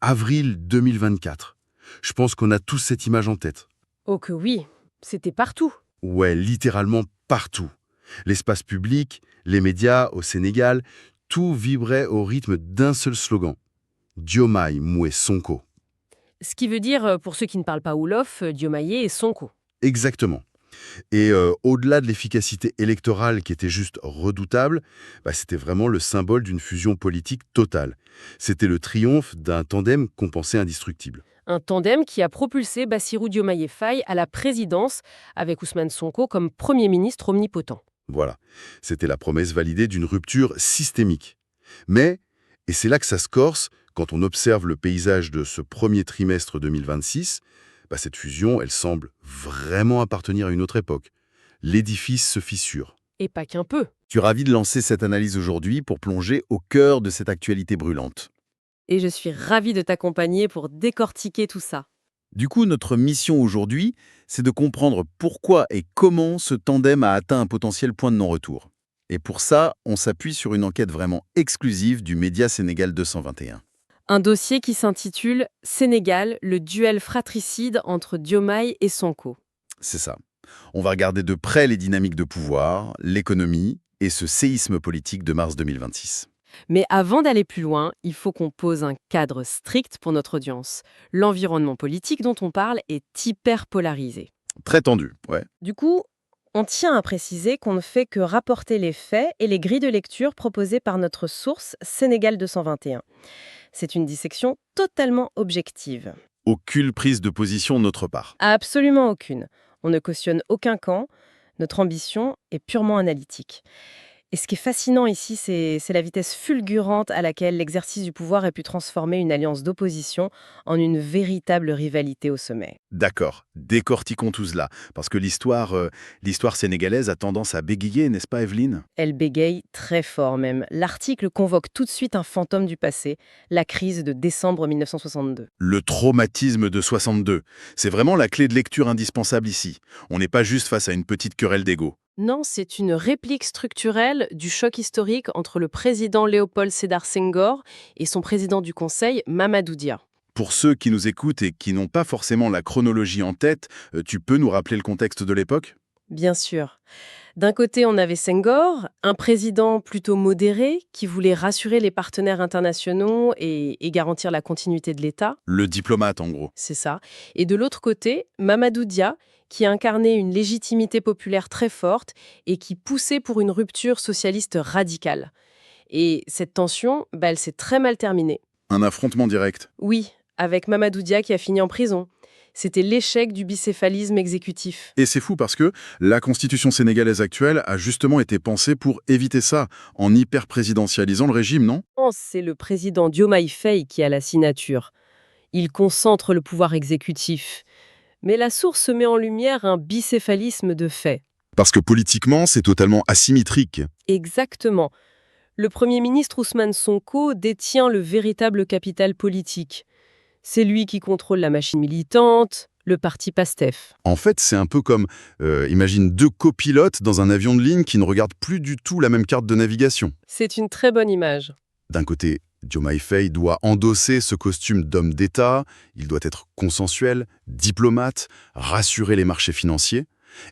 Avril 2024. Je pense qu'on a tous cette image en tête. Oh que oui, c'était partout. Ouais, littéralement partout. L'espace public, les médias au Sénégal, tout vibrait au rythme d'un seul slogan. Diomaye Moué Sonko. Ce qui veut dire, pour ceux qui ne parlent pas Wolof, Diomaye et Sonko. Exactement. Et au-delà de l'efficacité électorale qui était juste redoutable, c'était vraiment le symbole d'une fusion politique totale. C'était le triomphe d'un tandem qu'on pensait indestructible. Un tandem qui a propulsé Bassirou Diomaye Faye à la présidence avec Ousmane Sonko comme Premier ministre omnipotent. Voilà. C'était la promesse validée d'une rupture systémique. Mais, et c'est là que ça se corse, quand on observe le paysage de ce premier trimestre 2026, cette fusion, elle semble vraiment appartenir à une autre époque. L'édifice se fissure. Et pas qu'un peu. Tu es ravi de lancer cette analyse aujourd'hui pour plonger au cœur de cette actualité brûlante. Et je suis ravie de t'accompagner pour décortiquer tout ça. Du coup, notre mission aujourd'hui, c'est de comprendre pourquoi et comment ce tandem a atteint un potentiel point de non-retour. Et pour ça, on s'appuie sur une enquête vraiment exclusive du média Sénégal 221. Un dossier qui s'intitule « Sénégal, le duel fratricide entre Diomaye et Sonko ». C'est ça. On va regarder de près les dynamiques de pouvoir, l'économie et ce séisme politique de mars 2026. Mais avant d'aller plus loin, il faut qu'on pose un cadre strict pour notre audience. L'environnement politique dont on parle est hyper polarisé. Très tendu, ouais. Du coup, on tient à préciser qu'on ne fait que rapporter les faits et les grilles de lecture proposées par notre source Sénégal 221. C'est une dissection totalement objective. Aucune prise de position de notre part. Absolument aucune. On ne cautionne aucun camp. Notre ambition est purement analytique. Et ce qui est fascinant ici, c'est la vitesse fulgurante à laquelle l'exercice du pouvoir a pu transformer une alliance d'opposition en une véritable rivalité au sommet. D'accord, décortiquons tout cela, parce que l'histoire sénégalaise a tendance à bégayer, n'est-ce pas Evelyne? Elle bégaye très fort même. L'article convoque tout de suite un fantôme du passé, la crise de décembre 1962. Le traumatisme de 62, c'est vraiment la clé de lecture indispensable ici. On n'est pas juste face à une petite querelle d'ego. Non, c'est une réplique structurelle du choc historique entre le président Léopold Sédar Senghor et son président du Conseil, Mamadou Dia. Pour ceux qui nous écoutent et qui n'ont pas forcément la chronologie en tête, tu peux nous rappeler le contexte de l'époque? Bien sûr. D'un côté, on avait Senghor, un président plutôt modéré qui voulait rassurer les partenaires internationaux et garantir la continuité de l'État. Le diplomate, en gros. C'est ça. Et de l'autre côté, Mamadou Dia, qui incarnait une légitimité populaire très forte et qui poussait pour une rupture socialiste radicale. Et cette tension, elle s'est très mal terminée. Un affrontement direct. Oui, avec Mamadou Dia qui a fini en prison. C'était l'échec du bicéphalisme exécutif. Et c'est fou parce que la constitution sénégalaise actuelle a justement été pensée pour éviter ça, en hyper-présidentialisant le régime, non? C'est le président Diomaye Faye qui a la signature. Il concentre le pouvoir exécutif. Mais la source met en lumière un bicéphalisme de fait. Parce que politiquement, c'est totalement asymétrique. Exactement. Le Premier ministre Ousmane Sonko détient le véritable capital politique. C'est lui qui contrôle la machine militante, le parti PASTEF. En fait, c'est un peu comme, imagine deux copilotes dans un avion de ligne qui ne regardent plus du tout la même carte de navigation. C'est une très bonne image. D'un côté, Diomaye Faye doit endosser ce costume d'homme d'État, il doit être consensuel, diplomate, rassurer les marchés financiers.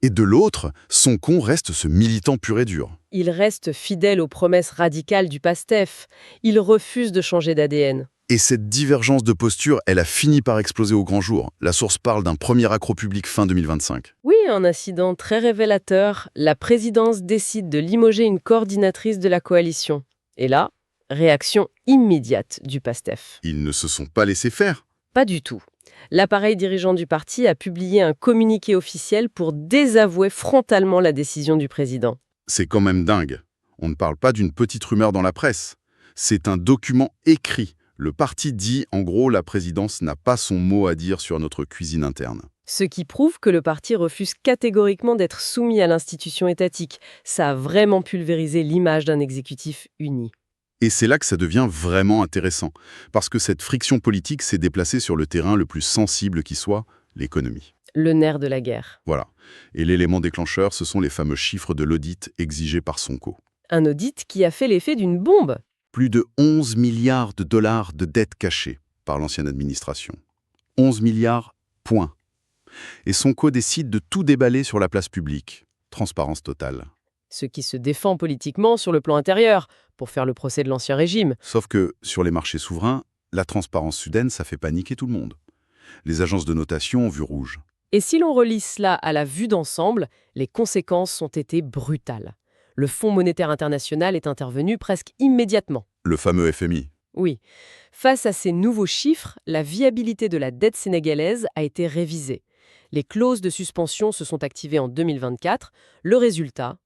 Et de l'autre, Sonko reste ce militant pur et dur. Il reste fidèle aux promesses radicales du PASTEF. Il refuse de changer d'ADN. Et cette divergence de posture, elle a fini par exploser au grand jour. La source parle d'un premier accroc public fin 2025. Oui, un incident très révélateur. La présidence décide de limoger une coordinatrice de la coalition. Et là, réaction immédiate du PASTEF. Ils ne se sont pas laissés faire. Pas du tout. L'appareil dirigeant du parti a publié un communiqué officiel pour désavouer frontalement la décision du président. C'est quand même dingue. On ne parle pas d'une petite rumeur dans la presse. C'est un document écrit. Le parti dit, en gros, la présidence n'a pas son mot à dire sur notre cuisine interne. Ce qui prouve que le parti refuse catégoriquement d'être soumis à l'institution étatique. Ça a vraiment pulvérisé l'image d'un exécutif uni. Et c'est là que ça devient vraiment intéressant, parce que cette friction politique s'est déplacée sur le terrain le plus sensible qui soit, l'économie. Le nerf de la guerre. Voilà. Et l'élément déclencheur, ce sont les fameux chiffres de l'audit exigés par Sonko. Un audit qui a fait l'effet d'une bombe. Plus de 11 milliards de dollars de dettes cachées. par l'ancienne administration. 11 milliards, point. Et Sonko décide de tout déballer sur la place publique. Transparence totale. Ce qui se défend politiquement sur le plan intérieur, pour faire le procès de l'ancien régime. Sauf que, sur les marchés souverains, la transparence soudaine, ça fait paniquer tout le monde. Les agences de notation ont vu rouge. Et si l'on relie cela à la vue d'ensemble, les conséquences ont été brutales. Le Fonds monétaire international est intervenu presque immédiatement. Le fameux FMI. Oui. Face à ces nouveaux chiffres, la viabilité de la dette sénégalaise a été révisée. Les clauses de suspension se sont activées en 2024. Le résultat,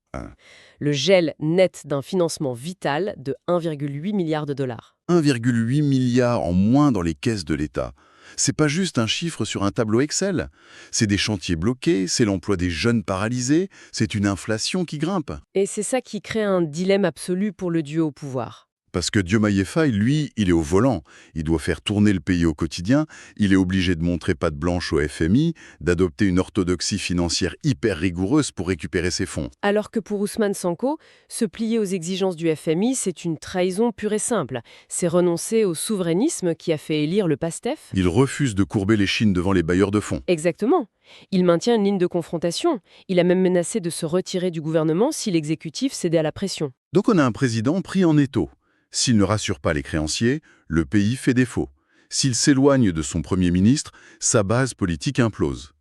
le gel net d'un financement vital de 1,8 milliard de dollars. 1,8 milliard en moins dans les caisses de l'État. C'est pas juste un chiffre sur un tableau Excel. C'est des chantiers bloqués, c'est l'emploi des jeunes paralysés, c'est une inflation qui grimpe. Et c'est ça qui crée un dilemme absolu pour le duo au pouvoir. Parce que Diomaye Faye, lui, il est au volant. Il doit faire tourner le pays au quotidien. Il est obligé de montrer patte blanche au FMI, d'adopter une orthodoxie financière hyper rigoureuse pour récupérer ses fonds. Alors que pour Ousmane Sonko, se plier aux exigences du FMI, c'est une trahison pure et simple. C'est renoncer au souverainisme qui a fait élire le PASTEF. Il refuse de courber les chines devant les bailleurs de fonds. Exactement. Il maintient une ligne de confrontation. Il a même menacé de se retirer du gouvernement si l'exécutif cédait à la pression. Donc on a un président pris en étau. S'il ne rassure pas les créanciers, le pays fait défaut. S'il s'éloigne de son Premier ministre, sa base politique implose.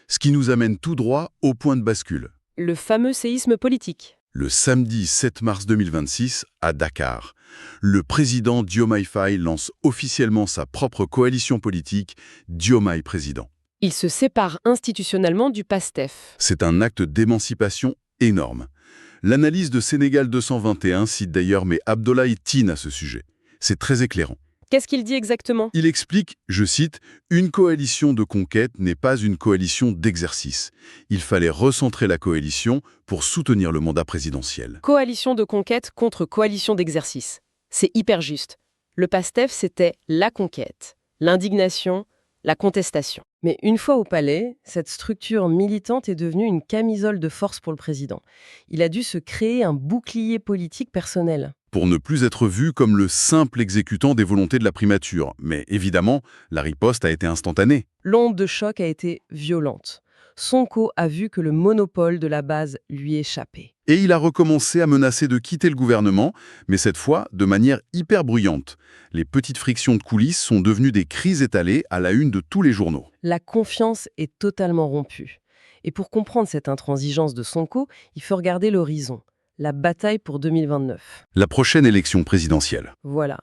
Ce qui nous amène tout droit au point de bascule. Le fameux séisme politique. Le samedi 7 mars 2026, à Dakar, le président Diomaye Faye lance officiellement sa propre coalition politique, Diomaye Président. Il se sépare institutionnellement du PASTEF. C'est un acte d'émancipation énorme. L'analyse de Sénégal 221 cite d'ailleurs Abdoulaye Tine à ce sujet. C'est très éclairant. Qu'est-ce qu'il dit exactement? Il explique, je cite, « Une coalition de conquête n'est pas une coalition d'exercice. Il fallait recentrer la coalition pour soutenir le mandat présidentiel. » Coalition de conquête contre coalition d'exercice. C'est hyper juste. Le PASTEF, c'était la conquête, l'indignation, la contestation. Mais une fois au palais, cette structure militante est devenue une camisole de force pour le président. Il a dû se créer un bouclier politique personnel. Pour ne plus être vu comme le simple exécutant des volontés de la primature. Mais évidemment, la riposte a été instantanée. L'onde de choc a été violente. Sonko a vu que le monopole de la base lui échappait. Et il a recommencé à menacer de quitter le gouvernement, mais cette fois de manière hyper bruyante. Les petites frictions de coulisses sont devenues des crises étalées à la une de tous les journaux. La confiance est totalement rompue. Et pour comprendre cette intransigeance de Sonko, il faut regarder l'horizon. La bataille pour 2029. La prochaine élection présidentielle. Voilà.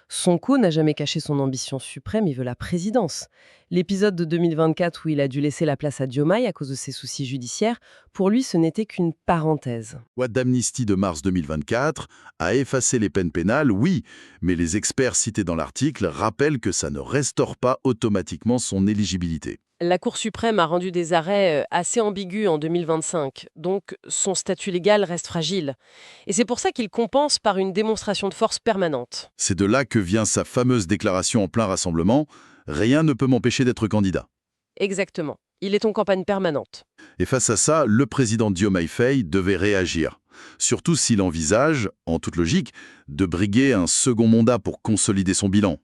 Sonko n'a jamais caché son ambition suprême, il veut la présidence. L'épisode de 2024 où il a dû laisser la place à Diomaye à cause de ses soucis judiciaires, pour lui, ce n'était qu'une parenthèse. La loi d'amnistie de mars 2024 a effacé les peines pénales, oui, mais les experts cités dans l'article rappellent que ça ne restaure pas automatiquement son éligibilité. La Cour suprême a rendu des arrêts assez ambigus en 2025, donc son statut légal reste fragile. Et c'est pour ça qu'il compense par une démonstration de force permanente. C'est de là que vient sa fameuse déclaration en plein rassemblement « Rien ne peut m'empêcher d'être candidat ». Exactement. Il est en campagne permanente. Et face à ça, le président Diomaye Faye devait réagir. Surtout s'il envisage, en toute logique, de briguer un second mandat pour consolider son bilan.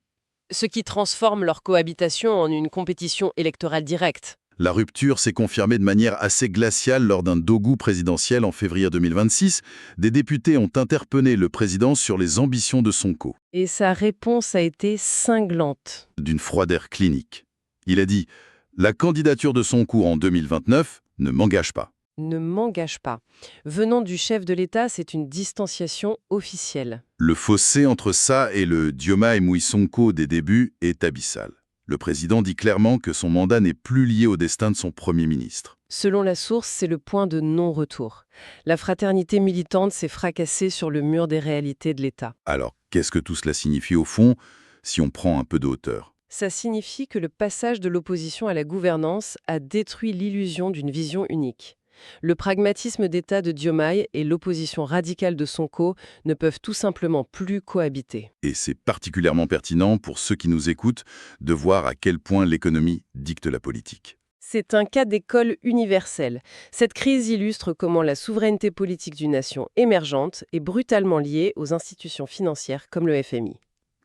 Ce qui transforme leur cohabitation en une compétition électorale directe. La rupture s'est confirmée de manière assez glaciale lors d'un dogu présidentiel en février 2026. Des députés ont interpellé le président sur les ambitions de Sonko. Et sa réponse a été cinglante. D'une froideur clinique. Il a dit « La candidature de Sonko en 2029 ne m'engage pas ». Ne m'engage pas. Venant du chef de l'État, c'est une distanciation officielle. Le fossé entre ça et le Diomaye Mouy Sonko des débuts est abyssal. Le président dit clairement que son mandat n'est plus lié au destin de son Premier ministre. Selon la source, c'est le point de non-retour. La fraternité militante s'est fracassée sur le mur des réalités de l'État. Alors, qu'est-ce que tout cela signifie au fond, si on prend un peu de hauteur? Ça signifie que le passage de l'opposition à la gouvernance a détruit l'illusion d'une vision unique. Le pragmatisme d'État de Diomaye et l'opposition radicale de Sonko ne peuvent tout simplement plus cohabiter. Et c'est particulièrement pertinent pour ceux qui nous écoutent de voir à quel point l'économie dicte la politique. C'est un cas d'école universelle. Cette crise illustre comment la souveraineté politique d'une nation émergente est brutalement liée aux institutions financières comme le FMI.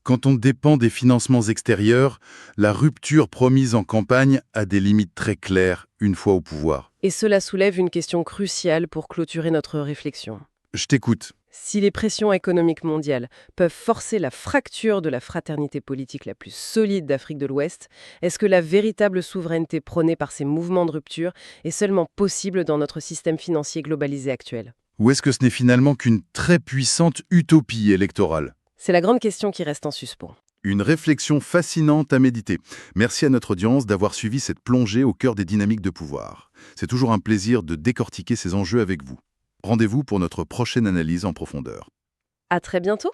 Quand on dépend des financements extérieurs, la rupture promise en campagne a des limites très claires une fois au pouvoir. Et cela soulève une question cruciale pour clôturer notre réflexion. Je t'écoute. Si les pressions économiques mondiales peuvent forcer la fracture de la fraternité politique la plus solide d'Afrique de l'Ouest, est-ce que la véritable souveraineté prônée par ces mouvements de rupture est seulement possible dans notre système financier globalisé actuel? Ou est-ce que ce n'est finalement qu'une très puissante utopie électorale? C'est la grande question qui reste en suspens. Une réflexion fascinante à méditer. Merci à notre audience d'avoir suivi cette plongée au cœur des dynamiques de pouvoir. C'est toujours un plaisir de décortiquer ces enjeux avec vous. Rendez-vous pour notre prochaine analyse en profondeur. À très bientôt!